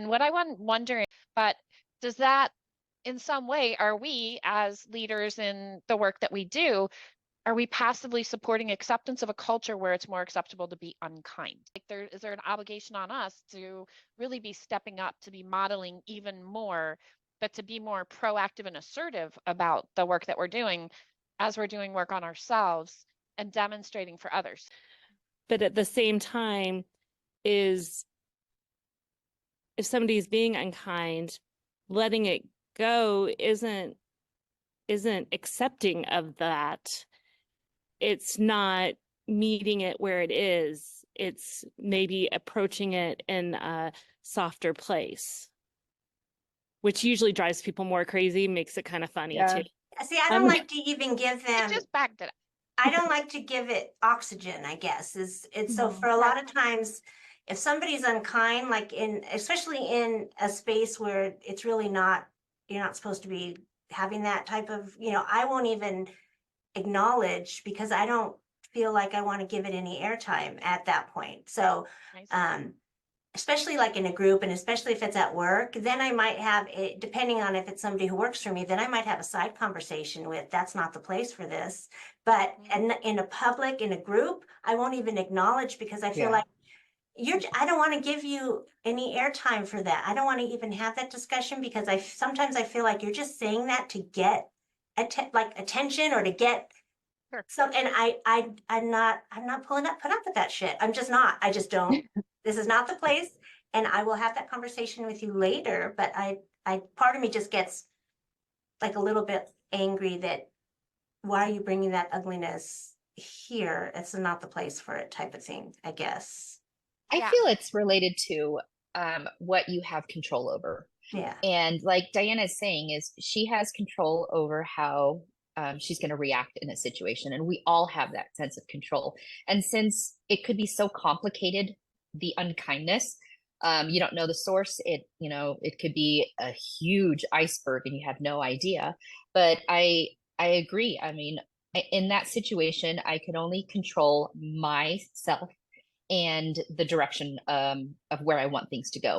what I wonder, but does that in some way, are we as leaders in the work that we do, are we passively supporting acceptance of a culture where it's more acceptable to be unkind? Like is there an obligation on us to really be stepping up, to be modeling even more, but to be more proactive and assertive about the work that we're doing as we're doing work on ourselves and demonstrating for others? But at the same time, is if somebody's being unkind, letting it go isn't accepting of that. It's not meeting it where it is. It's maybe approaching it in a softer place, which usually drives people more crazy, makes it kind of funny too. See, I don't like to even give them, Just backed it up. I don't like to give it oxygen, I guess. It's so for a lot of times, if somebody's unkind, like especially in a space where it's really not, you're not supposed to be having that type of, I won't even acknowledge because I don't feel like I want to give it any airtime at that point. So, Nice. especially like in a group and especially if it's at work, then I might have it, depending on if it's somebody who works for me, then I might have a side conversation with, that's not the place for this. But in a public, in a group, I won't even acknowledge because I feel like I don't want to give you any airtime for that. I don't want to even have that discussion because sometimes I feel like you're just saying that to get attention or to get some, and I'm not putting up with that shit. I'm just not. I just don't. This is not the place, and I will have that conversation with you later. But I part of me just gets like a little bit angry that why are you bringing that ugliness here? It's not the place for it, type of thing. I guess. I feel it's related to what you have control over. Yeah. And like Diana is saying, is she has control over how she's going to react in a situation. And we all have that sense of control. And since it could be so complicated, the unkindness, you don't know the source. It could be a huge iceberg and you have no idea. But I agree. I mean, in that situation, I can only control myself and the direction of where I want things to go.